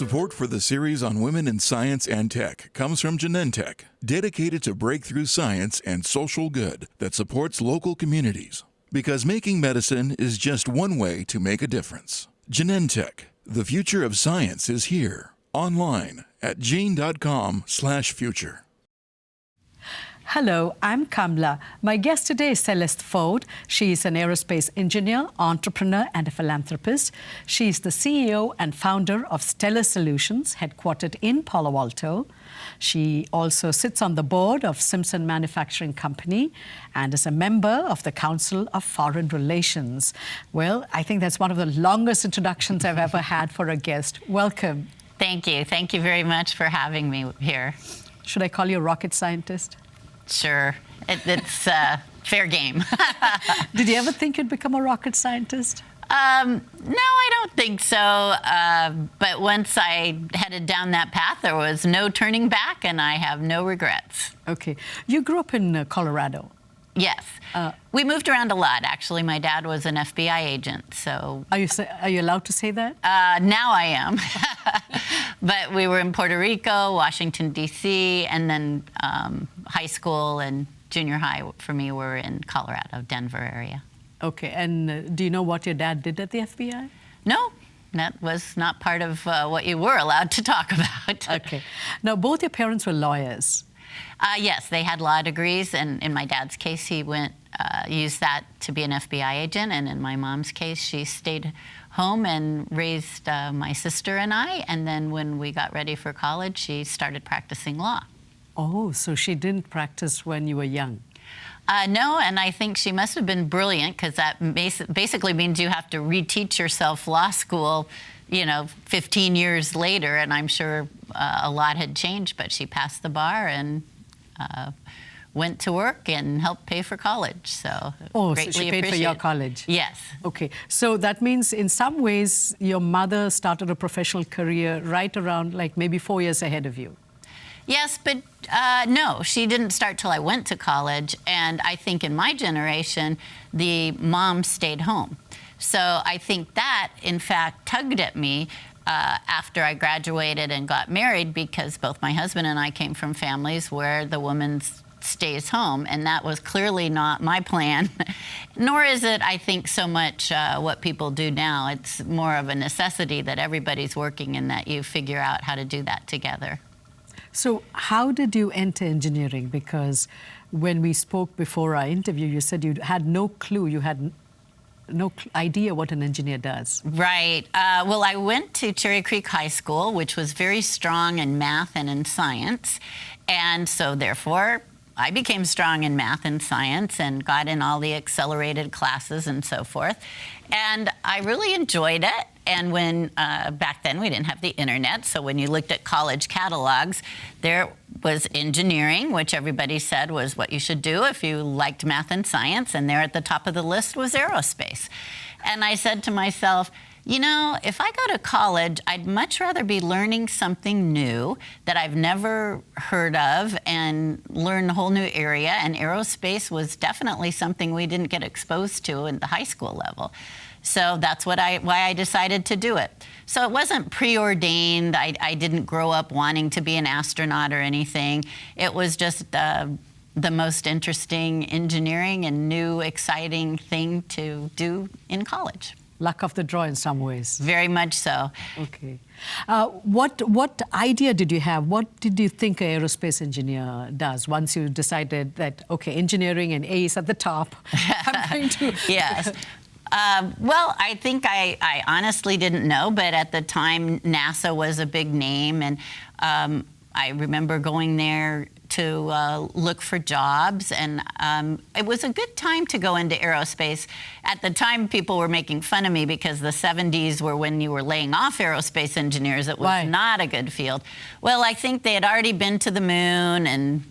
Support for the series on women in science and tech comes from Genentech, dedicated to breakthrough science and social good that supports local communities. Because making medicine is just one way to make a difference. Genentech, the future of science is here. Online at gene.com/future. Hello, I'm Kamla. My guest today is Celeste Ford. She's an aerospace engineer, entrepreneur, and a philanthropist. She's the CEO and founder of Stellar Solutions, headquartered in Palo Alto. She also sits on the board of Simpson Manufacturing Company and is a member of the Council of Foreign Relations. Well, I think that's one of the longest introductions I've ever had for a guest. Welcome. Thank you. Thank you very much for having me here. Should I call you a rocket scientist? Sure. It's fair game. Did you ever think you'd become a rocket scientist? No, I don't think so. But once I headed down that path, there was no turning back, and I have no regrets. Okay. You grew up in Colorado. Yes. We moved around a lot, actually. My dad was an FBI agent, so... Are you allowed to say that? Now I am. But we were in Puerto Rico, Washington, D.C., and then high school and junior high for me were in Colorado, Denver area. Okay, and do you know what your dad did at the FBI? No, that was not part of what you were allowed to talk about. Okay. Now, both your parents were lawyers. Yes, they had law degrees, and in my dad's case, he used that to be an FBI agent, and in my mom's case, she stayed home and raised my sister and I, and then when we got ready for college, she started practicing law. Oh, so she didn't practice when you were young? No, and I think she must have been brilliant, because that basically means you have to reteach yourself law school, 15 years later, and I'm sure a lot had changed, but she passed the bar and went to work and helped pay for college, so greatly so she paid for your college? Yes. Okay, so that means in some ways your mother started a professional career right around like maybe 4 years ahead of you. Yes, but no, she didn't start till I went to college, and I think in my generation, the mom stayed home. So I think that, in fact, tugged at me after I graduated and got married, because both my husband and I came from families where the woman stays home, and that was clearly not my plan. Nor is it, I think, so much what people do now. It's more of a necessity that everybody's working and that you figure out how to do that together. So how did you enter engineering? Because when we spoke before our interview, you said you had no clue, you had no idea what an engineer does. Right. Well, I went to Cherry Creek High School, which was very strong in math and in science. And so therefore, I became strong in math and science and got in all the accelerated classes and so forth. And I really enjoyed it. And when, back then we didn't have the internet, so when you looked at college catalogs, there was engineering, which everybody said was what you should do if you liked math and science, and there at the top of the list was aerospace. And I said to myself, if I go to college, I'd much rather be learning something new that I've never heard of and learn a whole new area, and aerospace was definitely something we didn't get exposed to in the high school level. So that's why I decided to do it. So it wasn't preordained. I didn't grow up wanting to be an astronaut or anything. It was just the most interesting engineering and new, exciting thing to do in college. Luck of the draw in some ways. Very much so. Okay. What idea did you have? What did you think an aerospace engineer does once you decided that, okay, engineering and A is at the top? I'm going to... Yes. Well, I think I honestly didn't know, but at the time, NASA was a big name, and I remember going there to look for jobs, and it was a good time to go into aerospace. At the time, people were making fun of me because the 70s were when you were laying off aerospace engineers. It was not a good field. Well, I think they had already been to the moon and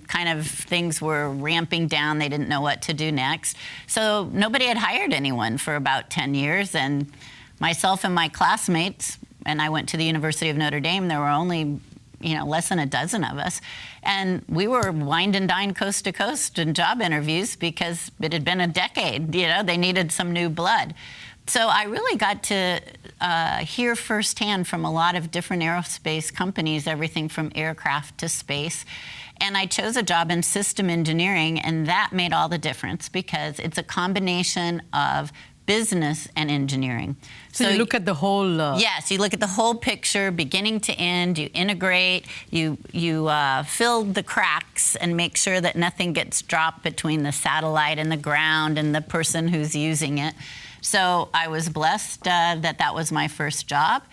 kind of things were ramping down. They didn't know what to do next. So nobody had hired anyone for about 10 years, and myself and my classmates, and I went to the University of Notre Dame, there were only less than a dozen of us. And we were wined and dined coast to coast in job interviews because it had been a decade. They needed some new blood. So I really got to hear firsthand from a lot of different aerospace companies, everything from aircraft to space. And I chose a job in system engineering, and that made all the difference because it's a combination of business and engineering. So you look at the whole... Yes, you look at the whole picture, beginning to end. You integrate, you fill the cracks and make sure that nothing gets dropped between the satellite and the ground and the person who's using it. So I was blessed that was my first job.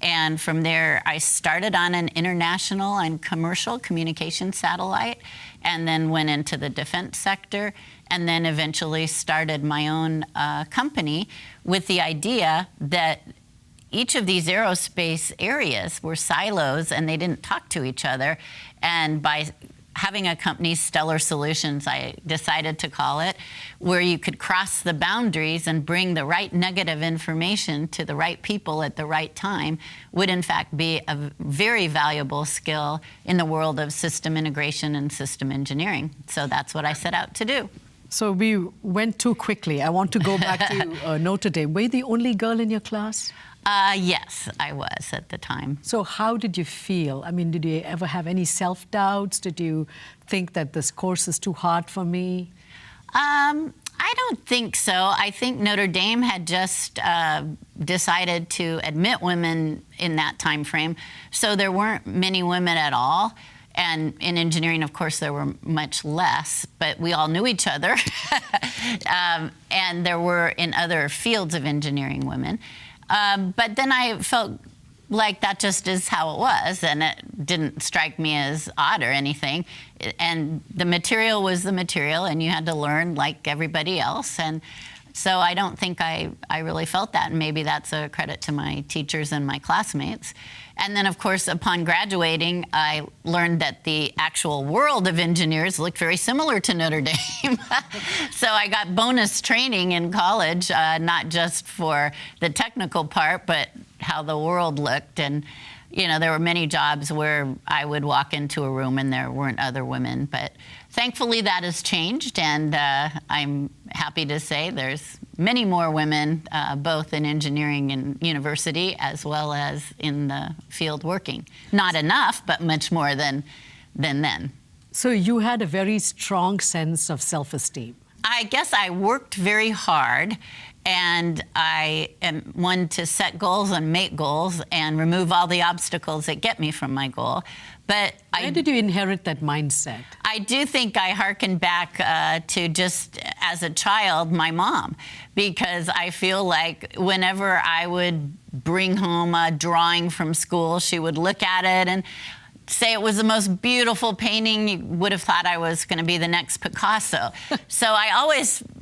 And from there, I started on an international and commercial communication satellite, and then went into the defense sector, and then eventually started my own company with the idea that each of these aerospace areas were silos and they didn't talk to each other. And by having a company, Stellar Solutions, I decided to call it, where you could cross the boundaries and bring the right negative information to the right people at the right time, would in fact be a very valuable skill in the world of system integration and system engineering. So that's what I set out to do. So we went too quickly. I want to go back to Notre Dame. Were you the only girl in your class? Yes, I was at the time. So how did you feel? I mean, did you ever have any self-doubts? Did you think that this course is too hard for me? I don't think so. I think Notre Dame had just decided to admit women in that time frame, so there weren't many women at all. And in engineering, of course, there were much less, but we all knew each other. And there were in other fields of engineering women. But then I felt like that just is how it was, and it didn't strike me as odd or anything. And the material was the material, and you had to learn like everybody else. And so I don't think I really felt that, and maybe that's a credit to my teachers and my classmates. And then, of course, upon graduating, I learned that the actual world of engineers looked very similar to Notre Dame. So I got bonus training in college, not just for the technical part, but how the world looked. And, you know, there were many jobs where I would walk into a room and there weren't other women. But thankfully, that has changed, and I'm happy to say there's many more women, both in engineering and university, as well as in the field working. Not enough, but much more than then. So you had a very strong sense of self-esteem. I guess I worked very hard, and I am one to set goals and make goals and remove all the obstacles that get me from my goal. But Where did you inherit that mindset? I do think I hearken back to just as a child, my mom, because I feel like whenever I would bring home a drawing from school, she would look at it and say it was the most beautiful painting. You would have thought I was going to be the next Picasso. So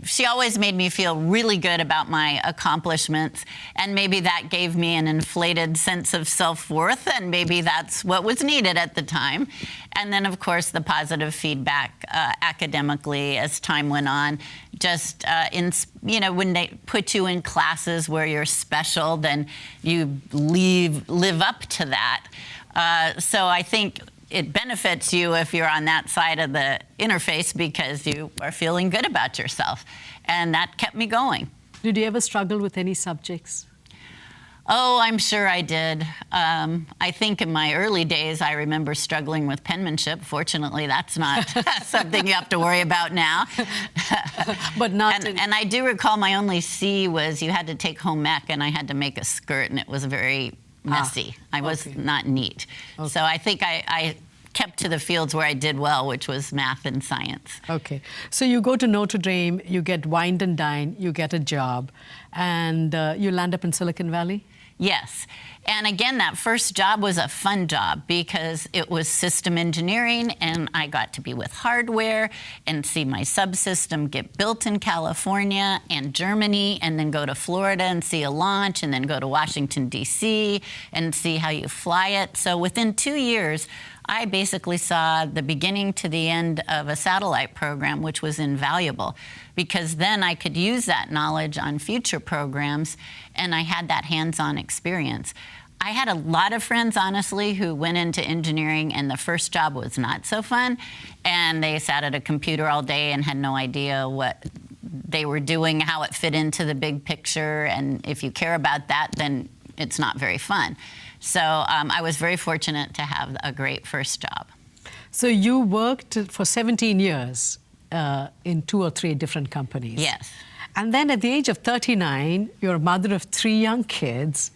she always made me feel really good about my accomplishments, and maybe that gave me an inflated sense of self-worth, and maybe that's what was needed at the time. And then, of course, the positive feedback academically as time went on. Just when they put you in classes where you're special, then you live up to that. So I think it benefits you if you're on that side of the interface because you are feeling good about yourself. And that kept me going. Did you ever struggle with any subjects? Oh, I'm sure I did. I think in my early days, I remember struggling with penmanship. Fortunately, that's not something you have to worry about now. But not. And I do recall my only C was you had to take home ec, and I had to make a skirt, and it was very messy. I was not neat. Okay. So I think I kept to the fields where I did well, which was math and science. Okay. So you go to Notre Dame, you get wined and dined, you get a job, and you land up in Silicon Valley? Yes. And again, that first job was a fun job because it was system engineering, and I got to be with hardware and see my subsystem get built in California and Germany, and then go to Florida and see a launch, and then go to Washington, D.C. and see how you fly it. So within 2 years, I basically saw the beginning to the end of a satellite program, which was invaluable because then I could use that knowledge on future programs, and I had that hands-on experience. I had a lot of friends, honestly, who went into engineering and the first job was not so fun, and they sat at a computer all day and had no idea what they were doing, how it fit into the big picture, and if you care about that, then it's not very fun. So I was very fortunate to have a great first job. So you worked for 17 years in 2 or 3 different companies. Yes. And then at the age of 39, you're a mother of 3 young kids.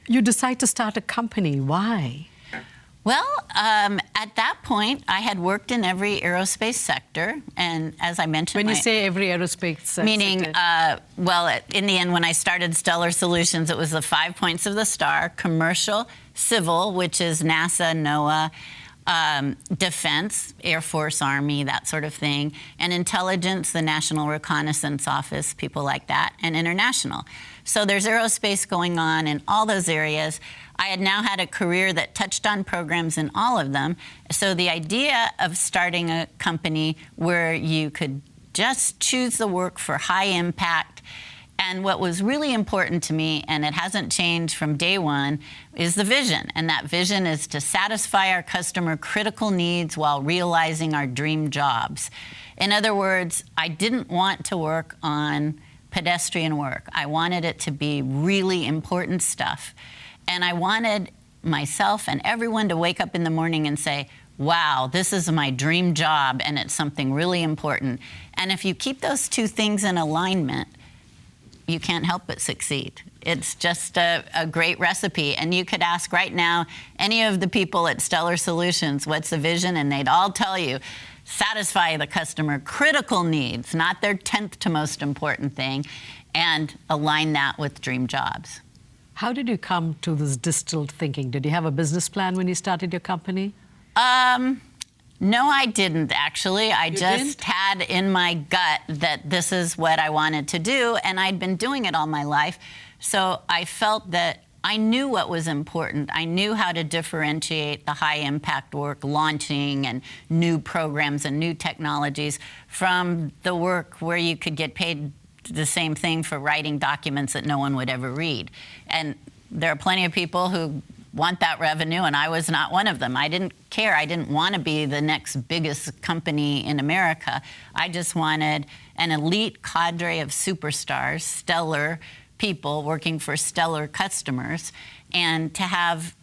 You decide to start a company. Why? Well, at that point, I had worked in every aerospace sector, and as I mentioned, when you say every aerospace sector, meaning, well, in the end, when I started Stellar Solutions, it was the 5 points of the star: commercial, civil, which is NASA, NOAA, defense, Air Force, Army, that sort of thing, and intelligence, the National Reconnaissance Office, people like that, and international. So there's aerospace going on in all those areas. I had now had a career that touched on programs in all of them. So the idea of starting a company where you could just choose the work for high impact, and what was really important to me, and it hasn't changed from day one, is the vision. And that vision is to satisfy our customer critical needs while realizing our dream jobs. In other words, I didn't want to work on pedestrian work. I wanted it to be really important stuff. And I wanted myself and everyone to wake up in the morning and say, wow, this is my dream job, and it's something really important. And if you keep those two things in alignment, you can't help but succeed. It's just a great recipe. And you could ask right now any of the people at Stellar Solutions, what's the vision? And they'd all tell you, satisfy the customer critical needs, not their 10th to most important thing, and align that with dream jobs. How did you come to this distilled thinking? Did you have a business plan when you started your company? No, I didn't, actually. I just had in my gut that this is what I wanted to do, and I'd been doing it all my life. So I felt that I knew what was important. I knew how to differentiate the high-impact work, launching and new programs and new technologies, from the work where you could get paid the same thing for writing documents that no one would ever read. And there are plenty of people who want that revenue, and I was not one of them. I didn't care. I didn't want to be the next biggest company in America. I just wanted an elite cadre of superstars, stellar people working for stellar customers, and to have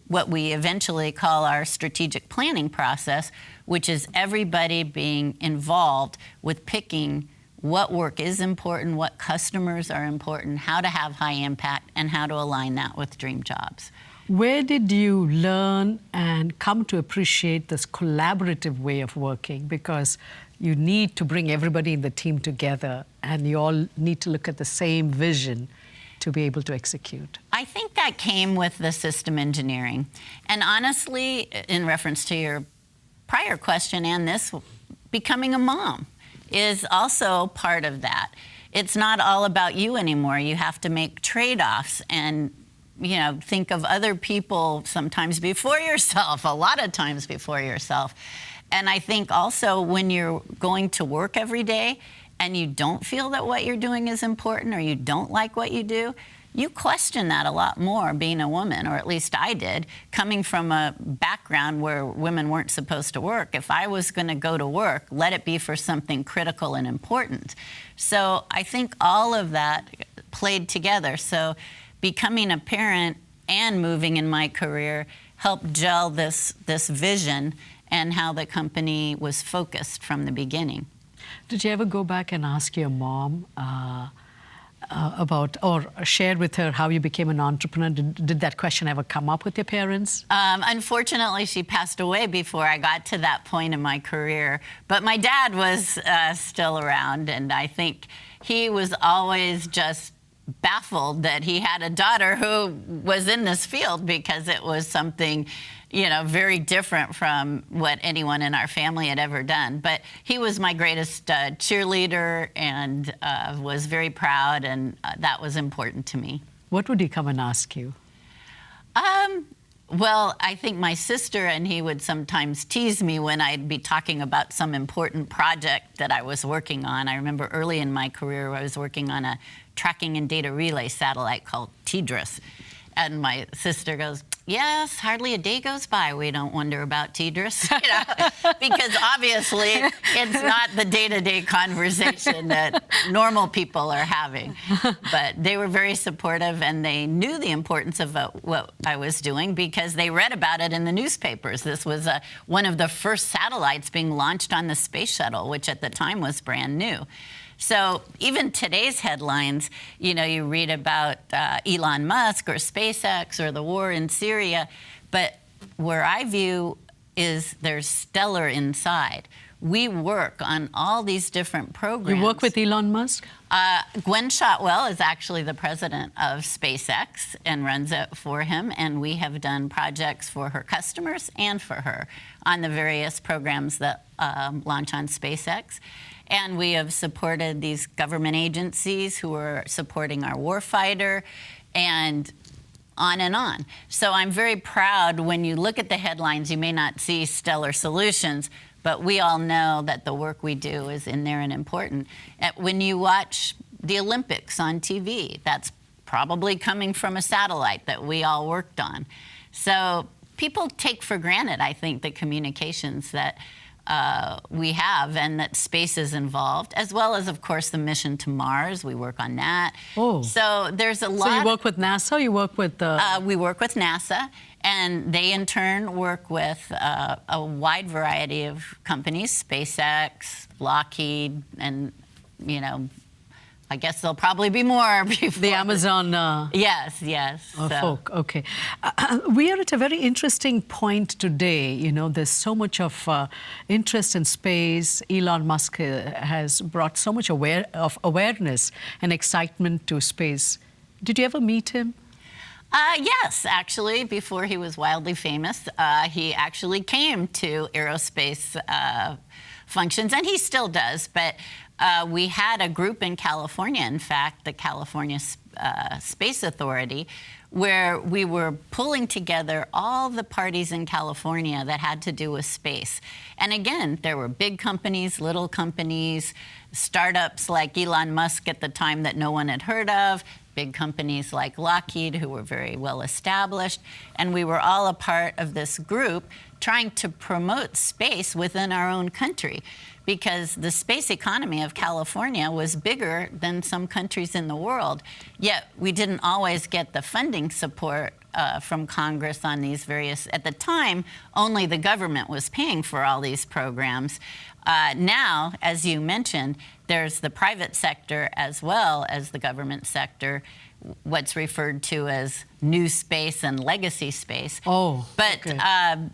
what we eventually call our strategic planning process, which is everybody being involved with picking what work is important, what customers are important, how to have high impact, and how to align that with dream jobs. Where did you learn and come to appreciate this collaborative way of working? Because you need to bring everybody in the team together, and you all need to look at the same vision to be able to execute. I think that came with the system engineering. And honestly, in reference to your prior question and this, becoming a mom is also part of that. It's not all about you anymore. You have to make trade-offs and think of other people sometimes before yourself, a lot of times before yourself. And I think also when you're going to work every day and you don't feel that what you're doing is important, or you don't like what you do, you question that a lot more being a woman, or at least I did, coming from a background where women weren't supposed to work. If I was going to go to work, let it be for something critical and important. So I think all of that played together. So becoming a parent and moving in my career helped gel this vision and how the company was focused from the beginning. Did you ever go back and ask your mom about, or share with her how you became an entrepreneur? Did that question ever come up with your parents? Unfortunately, she passed away before I got to that point in my career. But my dad was still around, and I think he was always just baffled that he had a daughter who was in this field, because it was something very different from what anyone in our family had ever done. But he was my greatest cheerleader, and was very proud, and that was important to me. What would he come and ask you? Well, I think my sister and he would sometimes tease me when I'd be talking about some important project that I was working on. I remember early in my career, I was working on a tracking and data relay satellite called TDRS. And my sister goes, Yes, hardly a day goes by we don't wonder about Tidris, because obviously it's not the day-to-day conversation that normal people are having. But they were very supportive, and they knew the importance of what I was doing because they read about it in the newspapers. This was one of the first satellites being launched on the space shuttle, which at the time was brand new. So even today's headlines, you read about Elon Musk or SpaceX or the war in Syria, but where I view is there's stellar inside. We work on all these different programs. You work with Elon Musk? Gwen Shotwell is actually the president of SpaceX and runs it for him, and we have done projects for her customers and for her on the various programs that launch on SpaceX. And we have supported these government agencies who are supporting our warfighter, and on and on. So I'm very proud. When you look at the headlines, you may not see stellar solutions, but we all know that the work we do is in there and important. When you watch the Olympics on TV, that's probably coming from a satellite that we all worked on. So people take for granted, I think, the communications that we have and that space is involved, as well as, of course, the mission to Mars. We work on that. Oh. So there's a lot. So you work with NASA, or you work with... We work with NASA, and they in turn work with a wide variety of companies, SpaceX, Lockheed, and, I guess there'll probably be more before. The Amazon... Yes. folk, okay. We are at a very interesting point today. There's so much of interest in space. Elon Musk has brought so much awareness and excitement to space. Did you ever meet him? Yes, actually, before he was wildly famous, he actually came to aerospace functions, and he still does, but we had a group in California, in fact, the California Space Authority, where we were pulling together all the parties in California that had to do with space. And again, there were big companies, little companies, startups like Elon Musk at the time that no one had heard of, big companies like Lockheed, who were very well established, and we were all a part of this group trying to promote space within our own country, because the space economy of California was bigger than some countries in the world, yet we didn't always get the funding support from Congress on these various, at the time, only the government was paying for all these programs. Now, as you mentioned, there's the private sector as well as the government sector, what's referred to as new space and legacy space. Oh, but okay.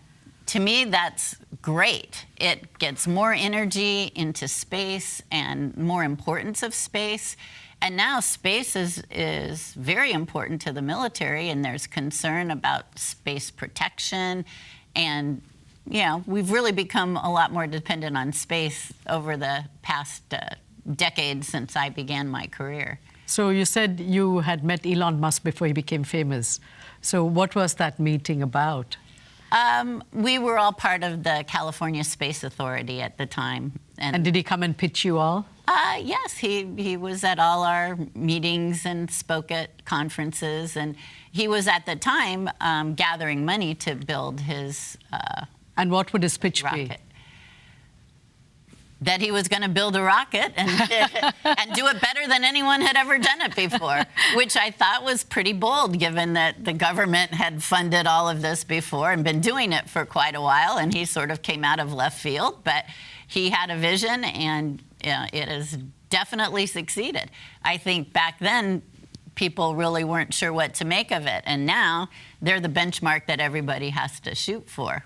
To me, that's great. It gets more energy into space and more importance of space. And now space is very important to the military, and there's concern about space protection. And, we've really become a lot more dependent on space over the past decade since I began my career. So you said you had met Elon Musk before he became famous. So what was that meeting about? We were all part of the California Space Authority at the time. And did he come and pitch you all? Yes, he was at all our meetings and spoke at conferences. And he was at the time gathering money to build his And what would his pitch rocket. be? That he was going to build a rocket and do it better than anyone had ever done it before, which I thought was pretty bold, given that the government had funded all of this before and been doing it for quite a while, and he sort of came out of left field. But he had a vision, and it has definitely succeeded. I think back then, people really weren't sure what to make of it, and now they're the benchmark that everybody has to shoot for.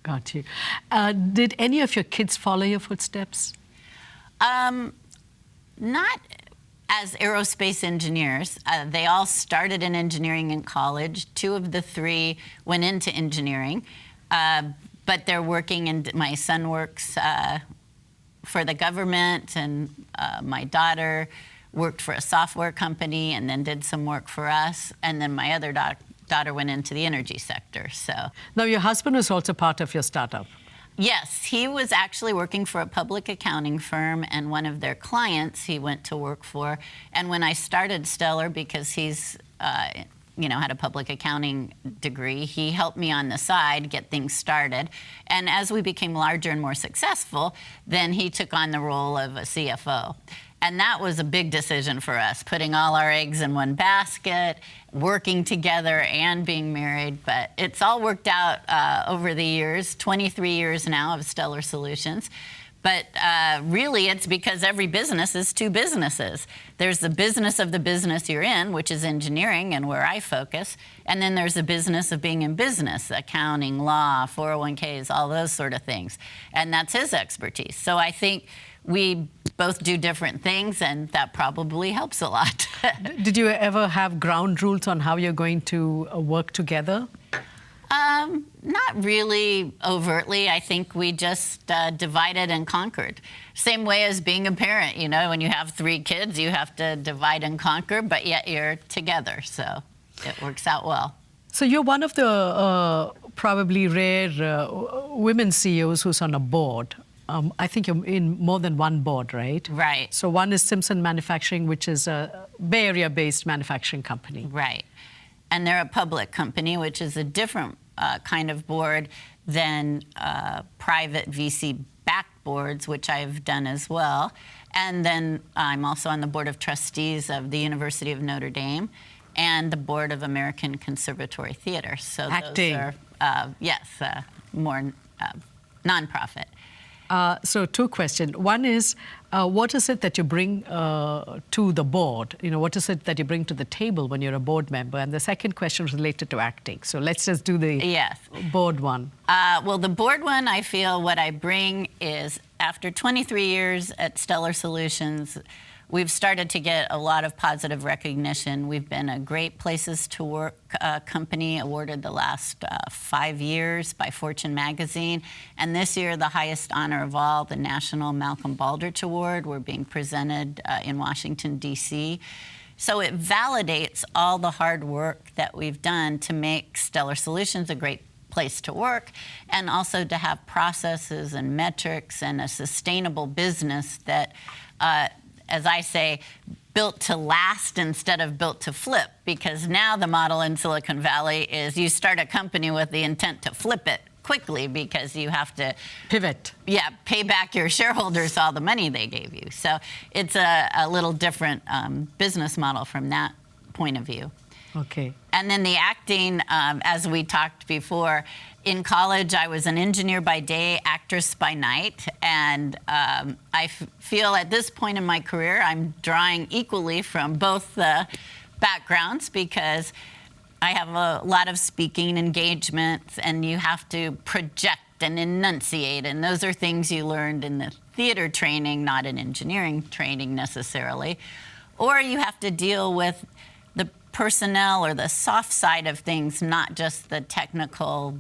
Got you. Did any of your kids follow your footsteps? Not as aerospace engineers. They all started in engineering in college. 2 of the 3 went into engineering, but they're working, and my son works for the government, and my daughter worked for a software company and then did some work for us, and then my other daughter went into the energy sector. So now, your husband was also part of your startup. Yes, he was actually working for a public accounting firm, and one of their clients he went to work for. And when I started Stellar, because he's had a public accounting degree. He helped me on the side get things started. And as we became larger and more successful, then he took on the role of a CFO. And that was a big decision for us, putting all our eggs in one basket, working together and being married. But it's all worked out over the years, 23 years now of Stellar Solutions. But really, it's because every business is two businesses. There's the business of the business you're in, which is engineering and where I focus. And then there's the business of being in business, accounting, law, 401ks, all those sort of things. And that's his expertise. So I think we both do different things, and that probably helps a lot. Did you ever have ground rules on how you're going to work together? Not really overtly. I think we just divided and conquered. Same way as being a parent. When you have 3 kids, you have to divide and conquer, but yet you're together. So it works out well. So you're one of the probably rare women CEOs who's on a board. I think you're in more than one board, right? Right. So one is Simpson Manufacturing, which is a Bay Area-based manufacturing company. Right. And they're a public company, which is a different kind of board than private VC-backed boards, which I've done as well. And then I'm also on the board of trustees of the University of Notre Dame and the board of American Conservatory Theater. So Acting. Those are, more nonprofit. So 2 questions. One is, what is it that you bring to the board? What is it that you bring to the table when you're a board member? And the second question is related to acting. So let's just do the board one. Well, the board one, I feel what I bring is, after 23 years at Stellar Solutions, we've started to get a lot of positive recognition. We've been a Great Places to Work company, awarded the last 5 years by Fortune magazine. And this year, the highest honor of all, the National Malcolm Baldrige Award. We're being presented in Washington, D.C. So it validates all the hard work that we've done to make Stellar Solutions a great place to work, and also to have processes and metrics and a sustainable business that as I say, built to last instead of built to flip, because now the model in Silicon Valley is you start a company with the intent to flip it quickly because you have to pivot. Yeah, pay back your shareholders all the money they gave you. So it's a little different business model from that point of view. Okay. And then the acting, as we talked before, in college, I was an engineer by day, actress by night. And I feel at this point in my career, I'm drawing equally from both the backgrounds, because I have a lot of speaking engagements, and you have to project and enunciate. And those are things you learned in the theater training, not in engineering training necessarily. Or you have to deal with the personnel or the soft side of things, not just the technical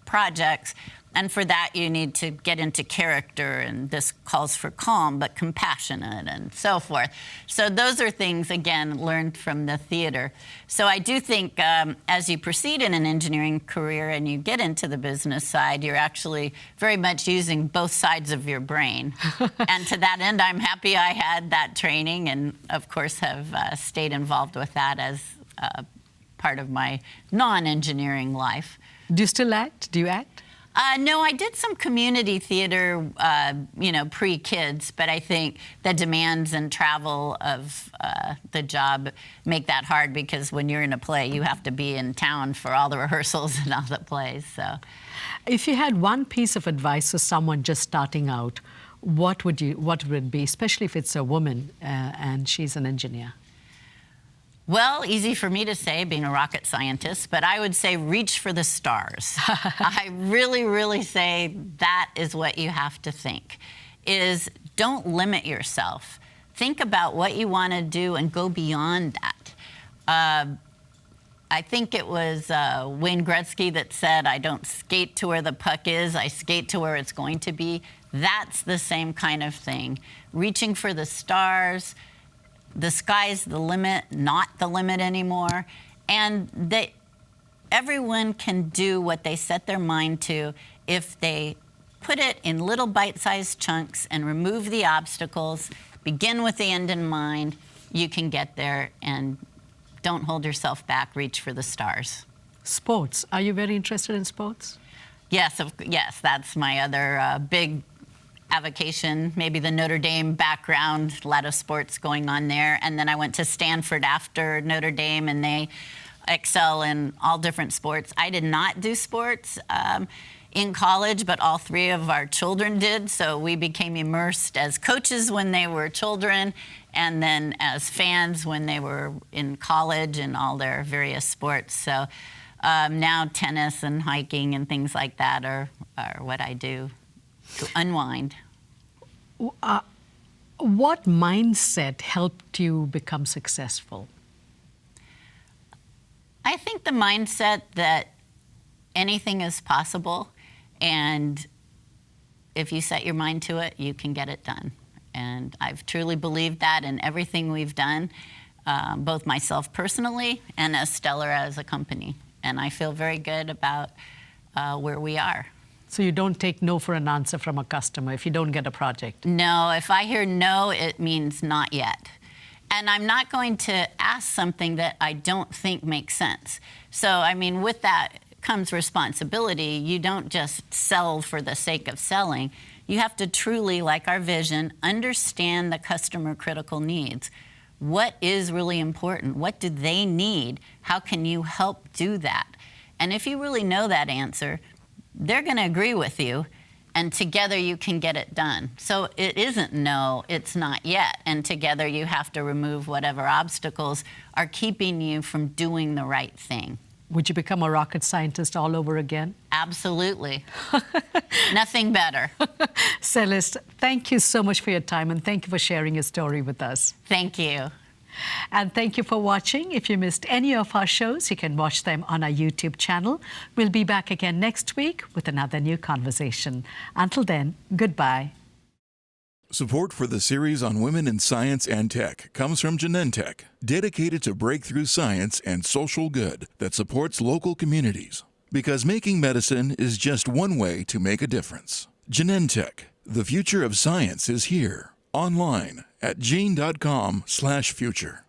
projects. And for that, you need to get into character, and this calls for calm but compassionate and so forth. So those are things, again, learned from the theater. So I do think as you proceed in an engineering career and you get into the business side, you're actually very much using both sides of your brain. And to that end, I'm happy I had that training, and of course have stayed involved with that as part of my non-engineering life. Do you still act? Do you act? No, I did some community theater, pre-kids, but I think the demands and travel of the job make that hard, because when you're in a play, you have to be in town for all the rehearsals and all the plays. So, if you had one piece of advice for someone just starting out, what would it be, especially if it's a woman and she's an engineer? Well, easy for me to say, being a rocket scientist, but I would say reach for the stars. I really, really say that is what you have to think, is don't limit yourself. Think about what you want to do and go beyond that. I think it was Wayne Gretzky that said, I don't skate to where the puck is, I skate to where it's going to be. That's the same kind of thing. Reaching for the stars. The sky's the limit, not the limit anymore. And that everyone can do what they set their mind to if they put it in little bite-sized chunks and remove the obstacles, begin with the end in mind. You can get there and don't hold yourself back. Reach for the stars. Sports. Are you very interested in sports? Yes, yes, that's my other big avocation, maybe the Notre Dame background, a lot of sports going on there. And then I went to Stanford after Notre Dame, and they excel in all different sports. I did not do sports in college, but all three of our children did. So we became immersed as coaches when they were children, and then as fans when they were in college and all their various sports. So now tennis and hiking and things like that are what I do to unwind. What mindset helped you become successful? I think the mindset that anything is possible, and if you set your mind to it, you can get it done. And I've truly believed that in everything we've done, both myself personally and as Stellar as a company. And I feel very good about where we are. So you don't take no for an answer from a customer if you don't get a project? No, if I hear no, it means not yet. And I'm not going to ask something that I don't think makes sense. So, I mean, with that comes responsibility. You don't just sell for the sake of selling. You have to truly, like our vision, understand the customer critical needs. What is really important? What do they need? How can you help do that? And if you really know that answer, they're going to agree with you, and together you can get it done. So it isn't no, it's not yet. And together you have to remove whatever obstacles are keeping you from doing the right thing. Would you become a rocket scientist all over again? Absolutely. Nothing better. Celeste, thank you so much for your time, and thank you for sharing your story with us. Thank you. And thank you for watching. If you missed any of our shows, you can watch them on our YouTube channel. We'll be back again next week with another new conversation. Until then, goodbye. Support for the series on women in science and tech comes from Genentech, dedicated to breakthrough science and social good that supports local communities. Because making medicine is just one way to make a difference. Genentech, the future of science is here. Online at gene.com/future.